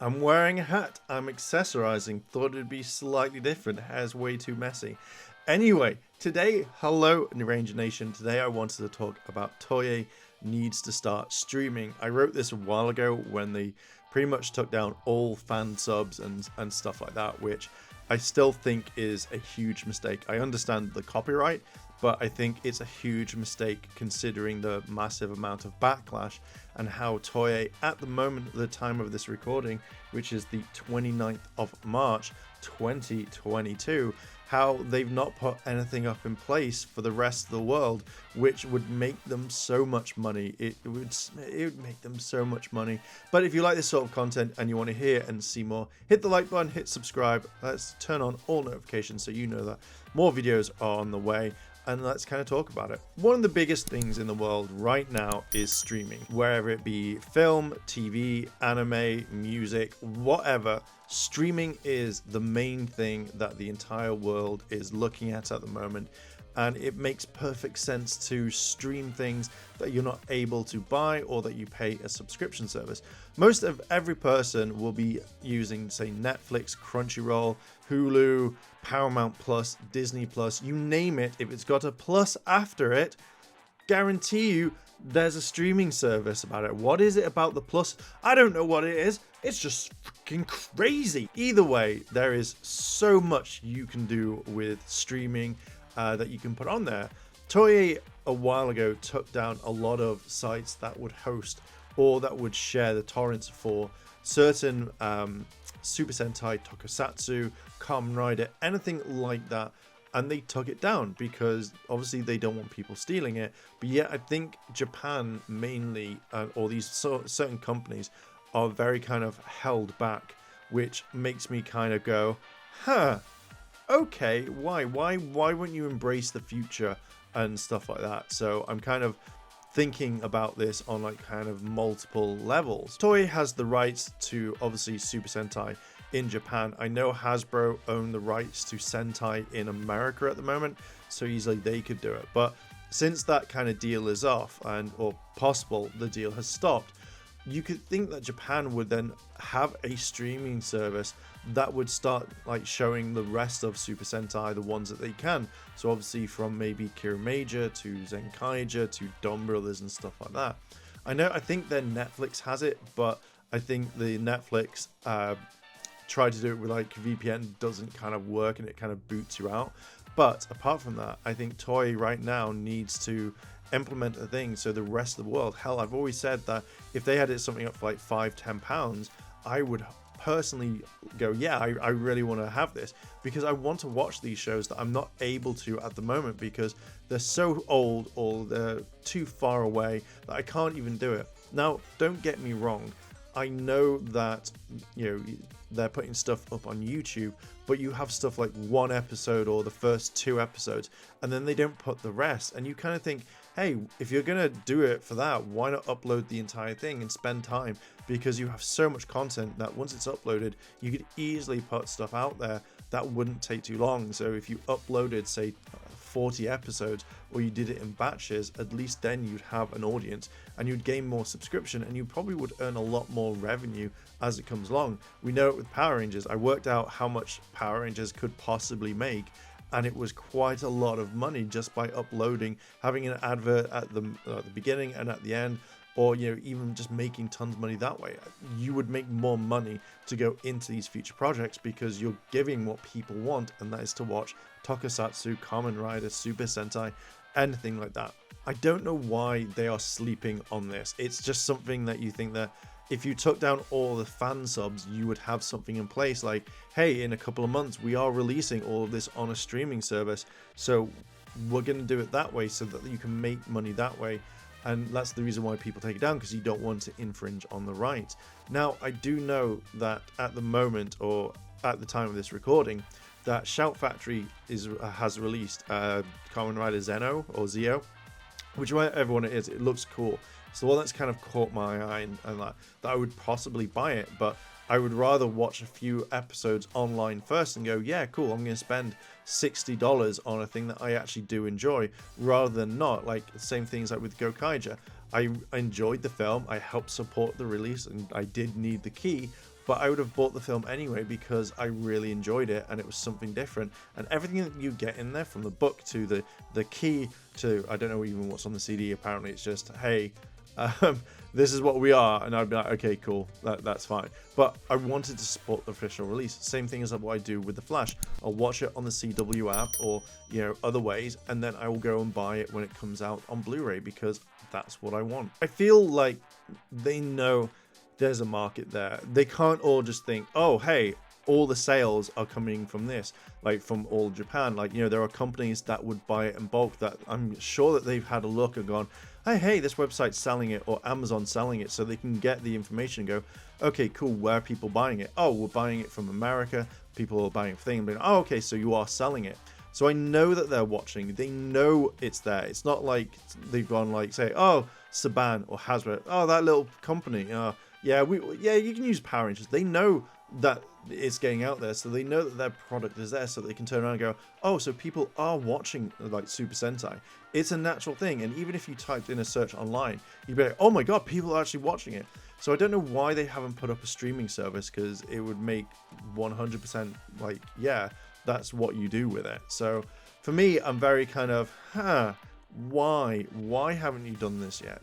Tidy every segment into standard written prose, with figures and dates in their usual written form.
I'm wearing a hat. I'm accessorizing. Thought it'd be slightly different. Hair's way too messy. Anyway, today, hello Ranger Nation. Today I wanted to talk about Toei needs to start streaming. I wrote this a while ago when they pretty much took down all fan subs and stuff like that, which I still think is a huge mistake. I understand the copyright, but I think it's a huge mistake considering the massive amount of backlash and how Toei, at the moment, at the time of this recording, which is the 29th of March 2022, how they've not put anything up in place for the rest of the world, which would make them so much money. It would make them so much money. But if you like this sort of content and you want to hear and see more, hit the like button, hit subscribe. Let's turn on all notifications so you know that more videos are on the way. And let's kind of talk about it. One of the biggest things in the world right now is streaming. Wherever it be film, TV, anime, music, whatever, streaming is the main thing that the entire world is looking at the moment. And it makes perfect sense to stream things that you're not able to buy or that you pay a subscription service. Most of every person will be using, say, Netflix, Crunchyroll, Hulu, Paramount Plus, Disney Plus, you name it. If it's got a plus after it, guarantee you there's a streaming service about it. What is it about the plus? I don't know what it is. It's just freaking crazy. Either way, there is so much you can do with streaming that you can put on there. Toei a while ago took down a lot of sites that would host or that would share the torrents for certain Super Sentai, Tokusatsu, Kamen Rider, anything like that, and they took it down because obviously they don't want people stealing it. But yet I think Japan mainly, or these certain companies, are very kind of held back, which makes me kind of go, okay, why won't you embrace the future and stuff like that? So I'm kind of thinking about this on like kind of multiple levels. Toei has the rights to obviously Super Sentai in Japan. I know Hasbro own the rights to Sentai in America at the moment, so easily they could do it. But since that kind of deal is off, and or possible the deal has stopped, you could think that Japan would then have a streaming service that would start like showing the rest of Super Sentai, the ones that they can. So obviously from maybe Kira Major to Zenkaija to Don Brothers and stuff like that. I think then Netflix has it, but I think the Netflix try to do it with like VPN doesn't kind of work and it kind of boots you out. But apart from that, I think Toei right now needs to implement a thing so the rest of the world, hell, I've always said that if they had it something up for like £5-10, I would personally go, yeah, I really want to have this, because I want to watch these shows that I'm not able to at the moment because they're so old or they're too far away that I can't even do it. Now, don't get me wrong, I know that, you know, they're putting stuff up on YouTube, but you have stuff like one episode or the first 2 episodes, and then they don't put the rest. And you kind of think, hey, if you're going to do it for that, why not upload the entire thing and spend time? Because you have so much content that once it's uploaded, you could easily put stuff out there that wouldn't take too long. So if you uploaded, say, 40 episodes, or you did it in batches, at least then you'd have an audience and you'd gain more subscription, and you probably would earn a lot more revenue as it comes along. We know it with Power Rangers. I worked out how much Power Rangers could possibly make, and it was quite a lot of money just by uploading, having an advert at the beginning and at the end, or, you know, even just making tons of money that way. You would make more money to go into these future projects because you're giving what people want, and that is to watch Tokusatsu, Kamen Rider, Super Sentai, anything like that. I don't know why they are sleeping on this. It's just something that you think that if you took down all the fan subs, you would have something in place like, hey, in a couple of months, we are releasing all of this on a streaming service. So we're going to do it that way so that you can make money that way. And that's the reason why people take it down, because you don't want to infringe on the rights. Now, I do know that at the moment, or at the time of this recording, that Shout Factory has released Kamen Rider Zeno, or Zio, whichever one it is, it looks cool. It's the one that's kind of caught my eye, and that I would possibly buy it, but I would rather watch a few episodes online first and go, yeah, cool, I'm going to spend $60 on a thing that I actually do enjoy, rather than not. Like, the same things like with Gokaija. I enjoyed the film, I helped support the release, and I did need the key, but I would have bought the film anyway because I really enjoyed it and it was something different. And everything that you get in there, from the book to the key to, I don't know even what's on the CD, apparently it's just, hey, this is what we are, and I'd be like, okay, cool, that's fine. But I wanted to support the official release. Same thing as what I do with The Flash. I'll watch it on the CW app or, you know, other ways, and then I will go and buy it when it comes out on Blu-ray because that's what I want. I feel like they know there's a market there. They can't all just think, oh, hey, all the sales are coming from this, like from all Japan. Like, you know, there are companies that would buy it in bulk that I'm sure that they've had a look and gone, hey, this website's selling it, or Amazon selling it, so they can get the information and go, okay, cool, where are people buying it? Oh, we're buying it from America. People are buying a thing and being, oh, okay, so you are selling it. So I know that they're watching. They know it's there. It's not like they've gone like, say, oh, Saban or Hasbro, oh, that little company, yeah, you can use Power Rangers. They know that it's getting out there, so they know that their product is there, so they can turn around and go, oh, so people are watching like Super Sentai. It's a natural thing, and even if you typed in a search online, you'd be like, oh my god, people are actually watching it. So I don't know why they haven't put up a streaming service, because it would make 100% like, yeah, that's what you do with it. So for me, I'm very kind of, why haven't you done this yet?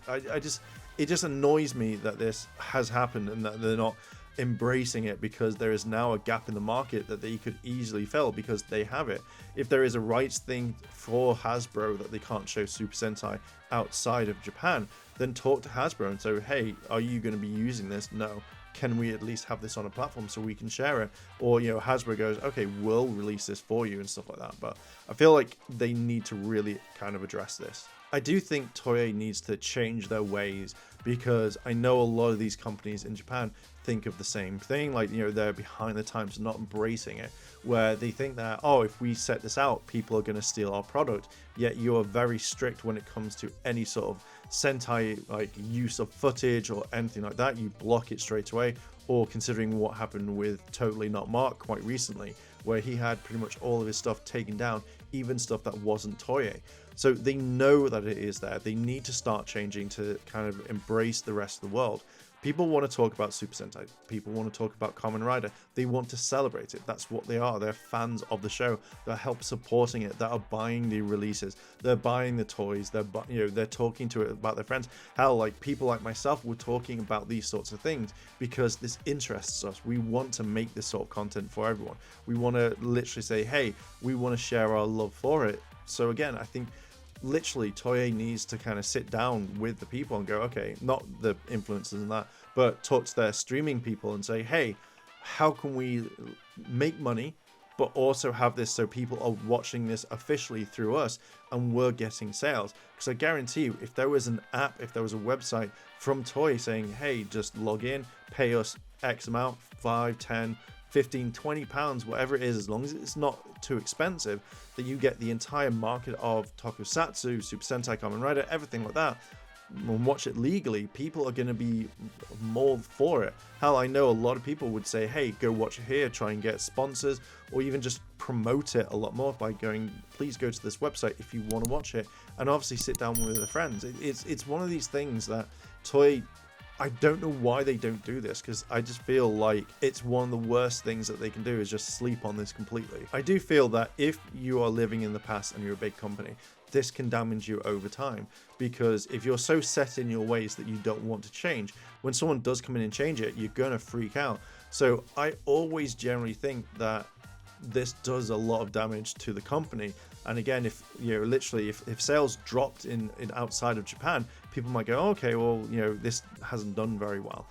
It just annoys me that this has happened and that they're not embracing it, because there is now a gap in the market that they could easily fill because they have it. If there is a rights thing for Hasbro that they can't show Super Sentai outside of Japan, then talk to Hasbro and say, hey, are you going to be using this? No. Can we at least have this on a platform so we can share it? Or, you know, Hasbro goes, okay, we'll release this for you and stuff like that. But I feel like they need to really kind of address this. I do think Toei needs to change their ways, because I know a lot of these companies in Japan think of the same thing, like, you know, they're behind the times, not embracing it, where they think that, oh, if we set this out, people are going to steal our product. Yet you are very strict when it comes to any sort of Sentai like use of footage or anything like that. You block it straight away. Or considering what happened with Totally Not Mark quite recently, where he had pretty much all of his stuff taken down, even stuff that wasn't Toei. So they know that it is there. They need to start changing to kind of embrace the rest of the world. People want to talk about Super Sentai. People want to talk about Kamen Rider. They want to celebrate it. That's what they are. They're fans of the show. They help supporting it. That are buying the releases. They're buying the toys. They're talking to it about their friends. Hell, like people like myself were talking about these sorts of things because this interests us. We want to make this sort of content for everyone. We want to literally say, hey, we want to share our love for it. So again, I think literally Toei needs to kind of sit down with the people and go, okay, not the influencers and that, but talk to their streaming people and say, hey, how can we make money but also have this so people are watching this officially through us and we're getting sales? Because I guarantee you, if there was an app, if there was a website from Toei saying, hey, just log in, pay us X amount, 5, 10, 15, 20 pounds, whatever it is, as long as it's not too expensive, that you get the entire market of Tokusatsu, Super Sentai, Kamen Rider, everything like that, and watch it legally, people are going to be more for it. Hell, I know a lot of people would say, hey, go watch it here, try and get sponsors, or even just promote it a lot more by going, please go to this website if you want to watch it, and obviously sit down with their friends. It's one of these things that Toei, I don't know why they don't do this, because I just feel like it's one of the worst things that they can do is just sleep on this completely. I do feel that if you are living in the past and you're a big company, this can damage you over time, because if you're so set in your ways that you don't want to change, when someone does come in and change it, you're gonna freak out. So I always generally think that this does a lot of damage to the company. And again, if you know, literally if sales dropped in outside of Japan, people might go, okay, well, you know, this hasn't done very well.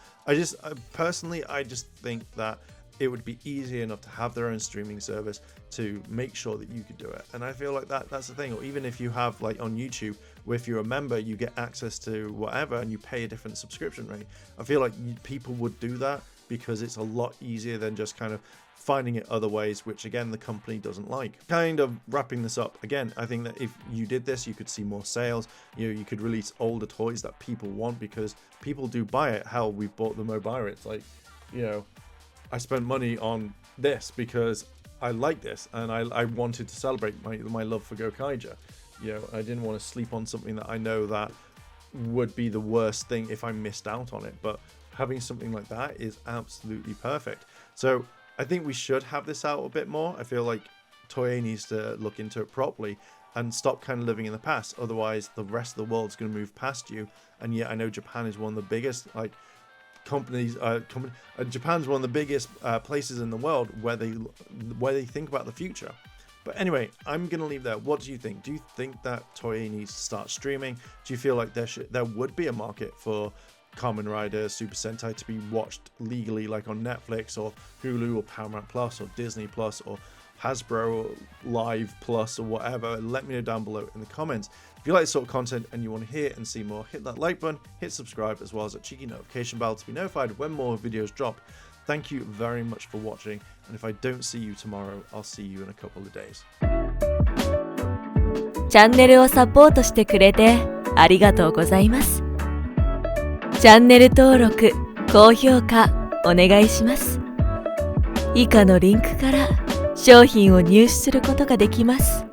Personally, I just think that it would be easy enough to have their own streaming service to make sure that you could do it. And I feel like that's the thing. Or even if you have, like on YouTube, where if you're a member, you get access to whatever and you pay a different subscription rate. I feel like people would do that because it's a lot easier than just kind of finding it other ways, which again, the company doesn't like. Kind of wrapping this up, again, I think that if you did this, you could see more sales. You know, you could release older toys that people want because people do buy it. Hell, we've bought the Mobile. It's like, you know, I spent money on this because I like this and I wanted to celebrate my love for Gokaiger. You know, I didn't want to sleep on something that I know that would be the worst thing if I missed out on it. But having something like that is absolutely perfect. So I think we should have this out a bit more. I feel like Toei needs to look into it properly and stop kind of living in the past. Otherwise, the rest of the world's going to move past you. And yet I know Japan is one of the biggest companies. Japan's one of the biggest places in the world where they think about the future. But anyway, I'm going to leave there. What do you think? Do you think that Toei needs to start streaming? Do you feel like there would be a market for Kamen Rider Super Sentai to be watched legally, like on Netflix or Hulu or Paramount Plus or Disney Plus or Hasbro Live Plus or whatever? Let me know down below in the comments. If you like this sort of content and you want to hear and see more, hit that like button, hit subscribe, as well as that cheeky notification bell to be notified when more videos drop. Thank you very much for watching, and if I don't see you tomorrow, I'll see you in a couple of days. チャンネルをサポートしてくれてありがとうございます。チャンネル登録、高評価お願いします。以下のリンクから商品を入手することができます。